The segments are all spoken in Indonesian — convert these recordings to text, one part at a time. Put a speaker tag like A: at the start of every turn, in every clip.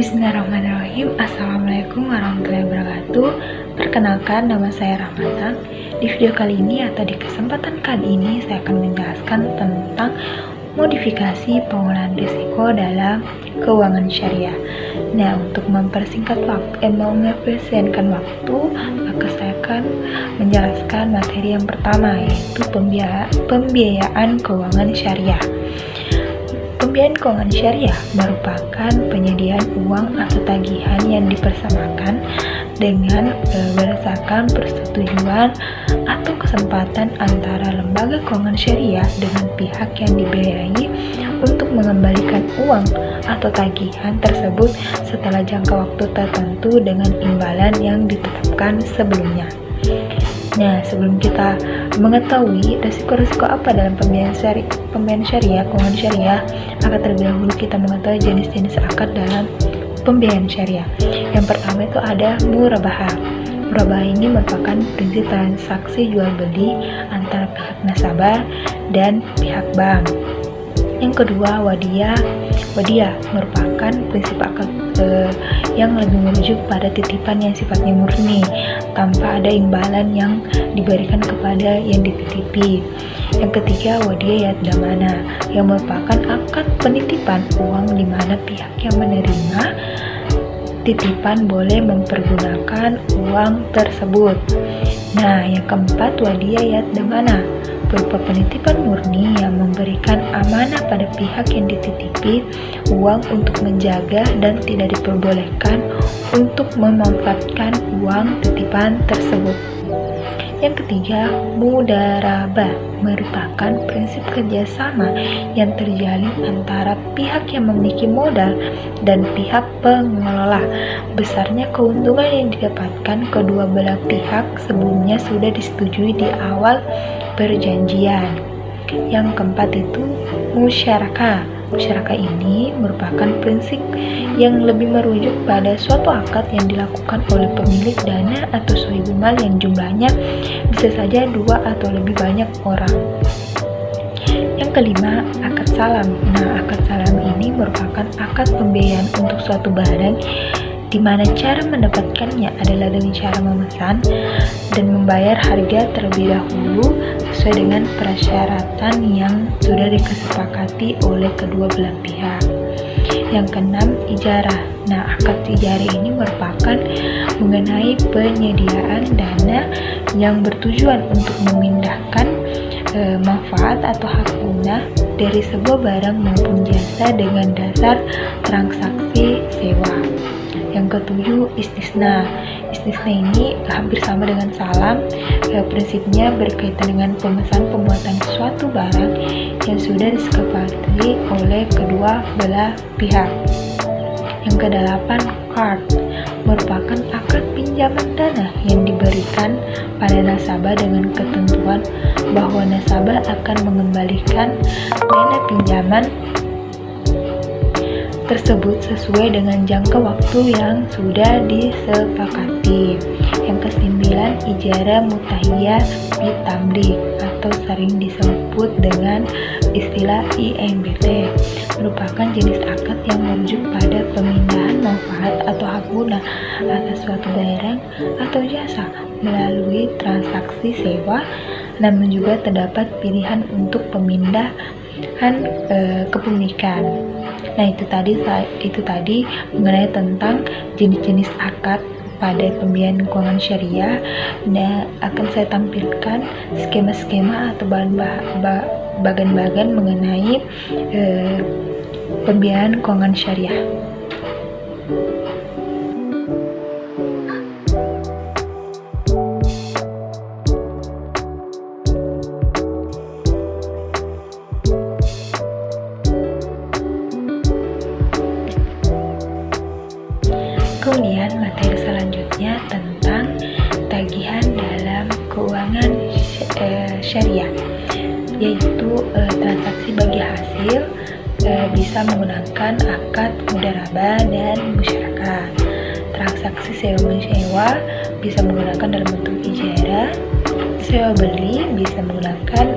A: Bismillahirrahmanirrahim. Assalamualaikum warahmatullahi wabarakatuh. Perkenalkan, nama saya Ramadhan. Di video kali ini atau di kesempatan kali ini saya akan menjelaskan tentang modifikasi pengolahan risiko dalam keuangan syariah. Nah, untuk mempersingkat waktu, mengefisienkan waktu, maka saya akan menjelaskan materi yang pertama, yaitu pembiayaan keuangan syariah. Pembiayaan keuangan syariah merupakan penyediaan uang atau tagihan yang dipersamakan dengan berdasarkan persetujuan atau kesempatan antara lembaga keuangan syariah dengan pihak yang dibiayai untuk mengembalikan uang atau tagihan tersebut setelah jangka waktu tertentu dengan imbalan yang ditetapkan sebelumnya. Nah, sebelum kita mengetahui resiko-resiko apa dalam pembiayaan syariah, keuangan syariah, akan terlebih dahulu kita mengetahui jenis-jenis akad dalam pembiayaan syariah. Yang pertama itu ada murabahah. Murabahah ini merupakan prinsip transaksi jual beli antara pihak nasabah dan pihak bank. Yang kedua, wadiyah. Wadiyah merupakan prinsip akad yang lebih merujuk pada titipan yang sifatnya murni tanpa ada imbalan yang diberikan kepada yang dititipi. Yang ketiga, wadiyah yadamana, yang merupakan akad penitipan uang di mana pihak yang menerima titipan boleh mempergunakan uang tersebut. Nah, yang keempat, wadiyah yadamana, berupa penitipan murni yang memberikan amanah pada pihak yang dititipi uang untuk menjaga dan tidak diperbolehkan untuk memanfaatkan uang titipan tersebut. Yang ketiga, mudarabah, merupakan prinsip kerjasama yang terjalin antara pihak yang memiliki modal dan pihak pengelola. Besarnya keuntungan yang didapatkan kedua belah pihak sebelumnya sudah disetujui di awal perjanjian. Yang keempat itu musyarakah. Musyarakah ini merupakan prinsip yang lebih merujuk pada suatu akad yang dilakukan oleh pemilik dana atau sahibul mal yang jumlahnya bisa saja dua atau lebih banyak orang. Yang kelima, akad salam. Nah, akad salam ini merupakan akad pembiayaan untuk suatu barang di mana cara mendapatkannya adalah dengan cara memesan dan membayar harga terlebih dahulu sesuai dengan persyaratan yang sudah disepakati oleh kedua belah pihak. Yang keenam, ijarah. Nah, akad ijarah ini merupakan mengenai penyediaan dana yang bertujuan untuk memindahkan manfaat atau hak guna dari sebuah barang maupun jasa dengan dasar transaksi sewa. Yang ketujuh, istisna. Istisna ini hampir sama dengan salam. Prinsipnya berkaitan dengan pemesan pembuatan suatu barang yang sudah disepakati oleh kedua belah pihak. Yang kedelapan, qard, merupakan akad pinjaman dana yang diberikan pada nasabah dengan ketentuan bahwa nasabah akan mengembalikan dana pinjaman tersebut sesuai dengan jangka waktu yang sudah disepakati. Yang kesembilan, ijarah mutahiyah bitamlik atau sering disebut dengan istilah IMBT, merupakan jenis akad yang merujuk pada pemindahan manfaat atau hak guna atas suatu barang atau jasa melalui transaksi sewa, namun juga terdapat pilihan untuk pemindahan kepemilikan. Nah, itu tadi mengenai tentang jenis-jenis akad pada pembiayaan keuangan syariah. Nah, akan saya tampilkan skema-skema atau bagan-bagan mengenai pembiayaan keuangan syariah. Kemudian materi selanjutnya tentang tagihan dalam keuangan syariah, yaitu transaksi bagi hasil bisa menggunakan akad mudarabah dan musyarakah. Transaksi sewa menyewa bisa menggunakan dalam bentuk ijarah. Sewa beli bisa menggunakan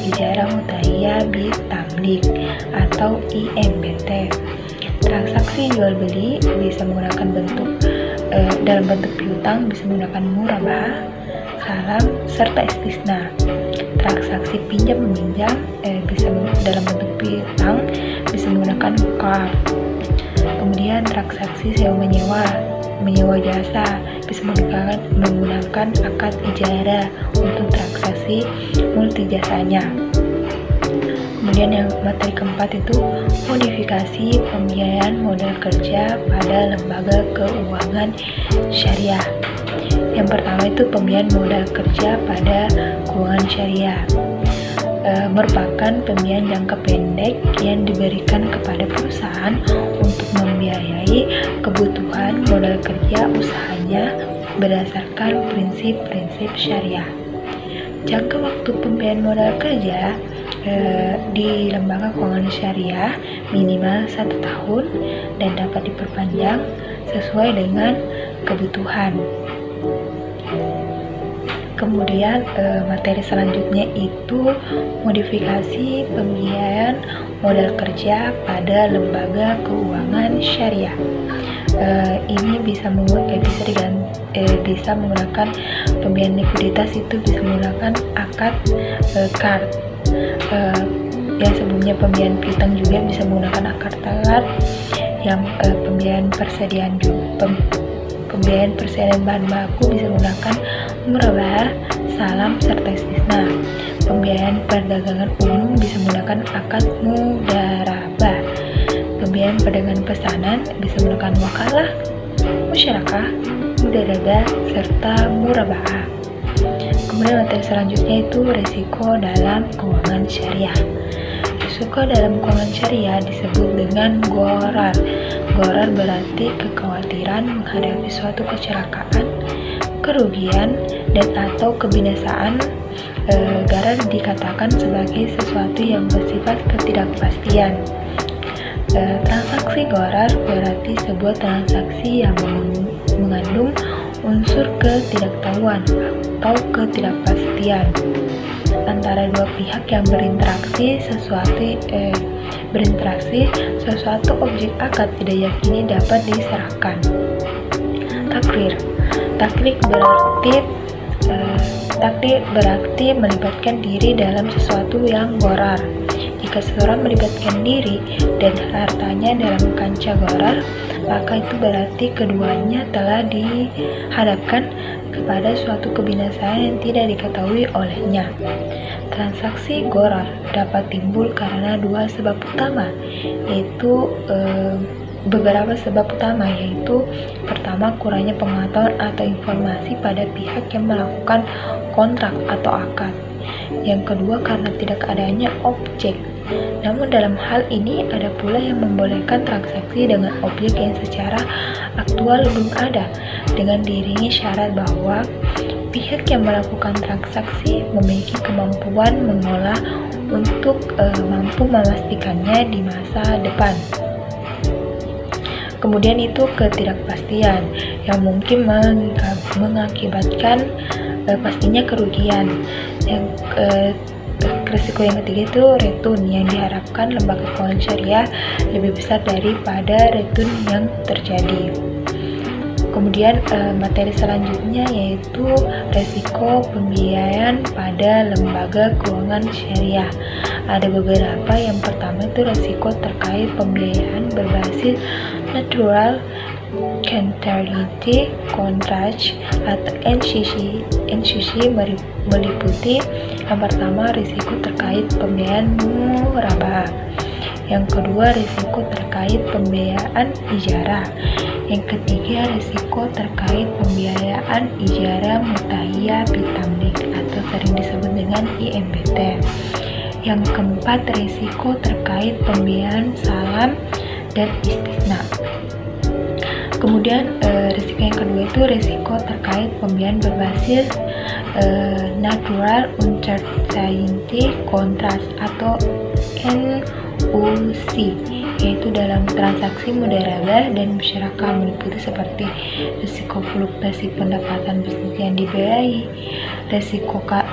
A: ijarah mutahiyah bitamlik atau IMBT. Transaksi jual beli bisa menggunakan dalam bentuk piutang bisa menggunakan murabah, salam, serta istisna. Transaksi pinjam meminjam bisa dalam bentuk piutang bisa menggunakan qard. Kemudian transaksi sewa menyewa jasa bisa menggunakan akad ijarah untuk transaksi multi jasanya. Kemudian yang materi keempat itu modifikasi pembiayaan modal kerja pada lembaga keuangan syariah. Yang pertama itu pembiayaan modal kerja pada keuangan syariah. Merupakan pembiayaan jangka pendek yang diberikan kepada perusahaan untuk membiayai kebutuhan modal kerja usahanya berdasarkan prinsip-prinsip syariah. Jangka waktu pembiayaan modal kerja di lembaga keuangan syariah minimal 1 tahun dan dapat diperpanjang sesuai dengan kebutuhan. Kemudian materi selanjutnya itu modifikasi pembiayaan modal kerja pada lembaga keuangan syariah. Ini bisa menggunakan pembiayaan likuiditas itu bisa menggunakan akad qard. Yang sebelumnya pembiayaan piutang juga bisa menggunakan akad qard. Yang pembiayaan persediaan bahan baku bisa menggunakan murabah, salam, serta istisna. Pembiayaan perdagangan umum bisa menggunakan akad mudarabah. Pembiayaan perdagangan pesanan bisa menggunakan wakalah, musyarakah, mudarabah, serta murabah. Kemudian materi selanjutnya itu risiko dalam keuangan syariah. Risiko dalam keuangan syariah disebut dengan ghorar. Ghorar berarti kekhawatiran menghadapi suatu kecelakaan, kerugian, dan atau kebinasaan. Ghorar dikatakan sebagai sesuatu yang bersifat ketidakpastian. Transaksi ghorar berarti sebuah transaksi yang mengandung unsur ketidaktahuan atau ketidakpastian antara dua pihak yang berinteraksi. Sesuatu objek akad tidak yakini dapat diserahkan. Taklid berarti melibatkan diri dalam sesuatu yang ghorar. Jika seseorang melibatkan diri dan hartanya dalam kancah ghorar, maka itu berarti keduanya telah dihadapkan kepada suatu kebinasaan yang tidak diketahui olehnya. Transaksi ghorar dapat timbul karena beberapa sebab utama, yaitu pertama, kurangnya pengetahuan atau informasi pada pihak yang melakukan kontrak atau akad. Yang kedua, karena tidak adanya objek. Namun dalam hal ini ada pula yang membolehkan transaksi dengan objek yang secara aktual belum ada, dengan diiringi syarat bahwa pihak yang melakukan transaksi memiliki kemampuan mengolah untuk mampu memastikannya di masa depan. Kemudian itu ketidakpastian yang mungkin mengakibatkan pastinya kerugian. Risiko yang ketiga itu retun, yang diharapkan lembaga keuangan syariah lebih besar daripada retun yang terjadi. Kemudian materi selanjutnya yaitu risiko pembiayaan pada lembaga keuangan syariah. Ada beberapa. Yang pertama itu risiko terkait pembiayaan berbasis natural counterparty contract atau NCC meliputi yang pertama risiko terkait pembiayaan murabah, yang kedua risiko terkait pembiayaan ijarah, yang ketiga risiko terkait pembiayaan ijarah mutahiyah bitamlik atau sering disebut dengan IMBT, yang keempat risiko terkait pembiayaan salam dan istisna. Kemudian risiko yang kedua itu risiko terkait pembiayaan berbasis natural uncertainty contract atau NUC, yaitu dalam transaksi mudarabah dan musyarakah, meliputi seperti risiko fluktuasi pendapatan bisnis yang dibiayai,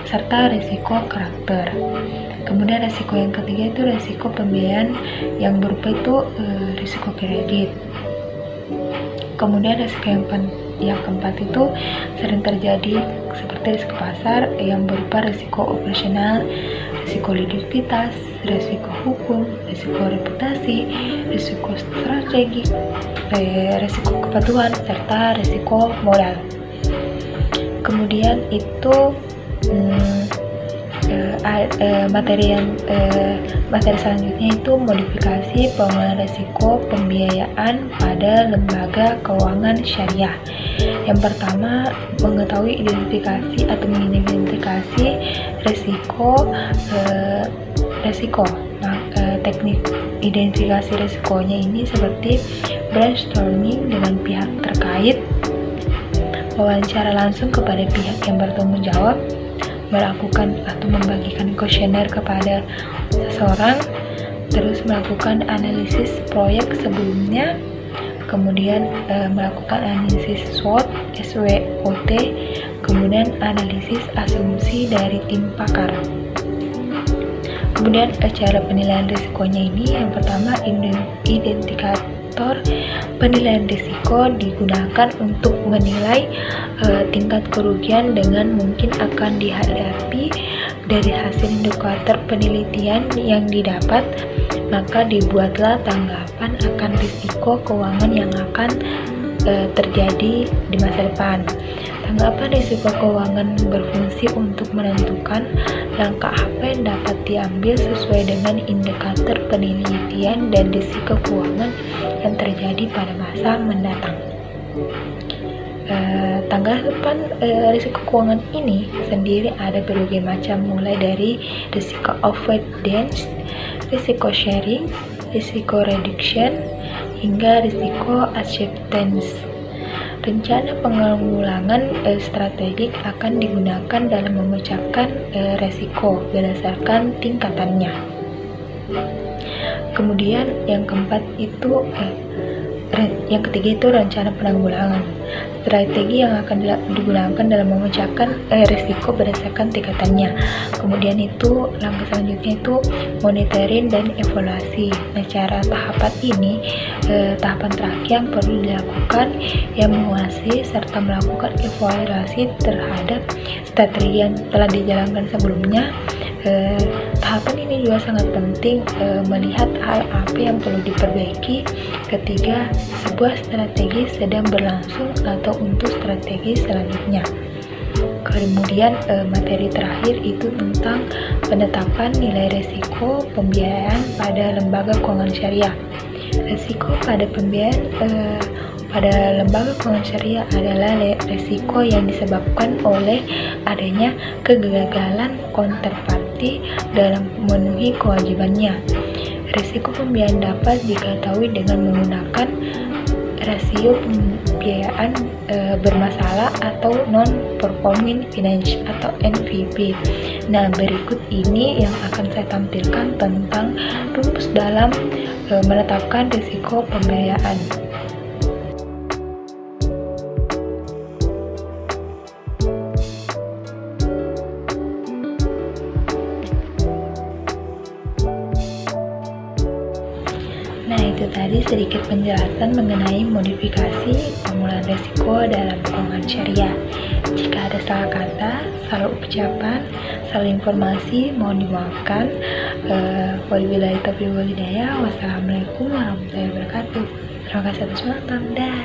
A: serta risiko karakter. Kemudian resiko yang ketiga itu resiko pembiayaan yang berupa itu risiko kredit. Kemudian resiko yang keempat itu sering terjadi seperti risiko pasar yang berupa risiko operasional, risiko likuiditas, risiko hukum, risiko reputasi, risiko strategi, risiko kepatuhan, serta risiko moral. Kemudian itu materi selanjutnya itu modifikasi pengelolaan risiko pembiayaan pada lembaga keuangan syariah. Yang pertama, mengetahui identifikasi atau mengidentifikasi risiko. Teknik identifikasi risikonya ini seperti brainstorming dengan pihak terkait, wawancara langsung kepada pihak yang bertanggung jawab, melakukan atau membagikan kuesioner kepada seseorang, terus melakukan analisis proyek sebelumnya, kemudian melakukan analisis SWOT, kemudian analisis asumsi dari tim pakar. Kemudian cara penilaian risikonya ini, yang pertama, indikator penilaian risiko digunakan untuk menilai tingkat kerugian dengan mungkin akan dihadapi dari hasil indikator penelitian yang didapat, maka dibuatlah tanggapan akan risiko keuangan yang akan terjadi di masa depan. Tanggapan risiko keuangan berfungsi untuk menentukan langkah apa yang dapat diambil sesuai dengan indikator penelitian dan risiko keuangan yang terjadi pada masa mendatang. Tanggapan risiko keuangan ini sendiri ada berbagai macam, mulai dari risiko avoidance, risiko sharing, risiko reduction, hingga risiko acceptance. Rencana penanggulangan strategik akan digunakan dalam memecahkan resiko berdasarkan tingkatannya. Kemudian yang ketiga itu rencana penanggulangan. Strategi yang akan digunakan dalam memecahkan risiko berdasarkan tingkatannya. Kemudian itu langkah selanjutnya itu monitoring dan evaluasi. Nah, tahapan terakhir yang perlu dilakukan yang menguasai serta melakukan evaluasi terhadap strategi yang telah dijalankan sebelumnya. Tahapan ini juga sangat penting melihat hal apa yang perlu diperbaiki ketika sebuah strategi sedang berlangsung atau untuk strategi selanjutnya. Kemudian materi terakhir itu tentang penetapan nilai risiko pembiayaan pada lembaga keuangan syariah. Risiko pada pembiayaan pada lembaga keuangan syariah adalah risiko yang disebabkan oleh adanya kegagalan counterparty dalam memenuhi kewajibannya. Risiko pembiayaan dapat diketahui dengan menggunakan rasio pembiayaan bermasalah atau non-performing finance atau NPF. Nah, berikut ini yang akan saya tampilkan tentang rumus dalam menetapkan risiko pembiayaan. Nah, itu tadi sedikit penjelasan mengenai modifikasi pengelolaan risiko dalam keuangan syariah. Jika ada salah kata, salah ucapan, salah informasi, mohon dimaafkan. Wabillahi taufiq wal hidayah. Wassalamualaikum warahmatullahi wabarakatuh. Terima kasih atas menonton. Dah.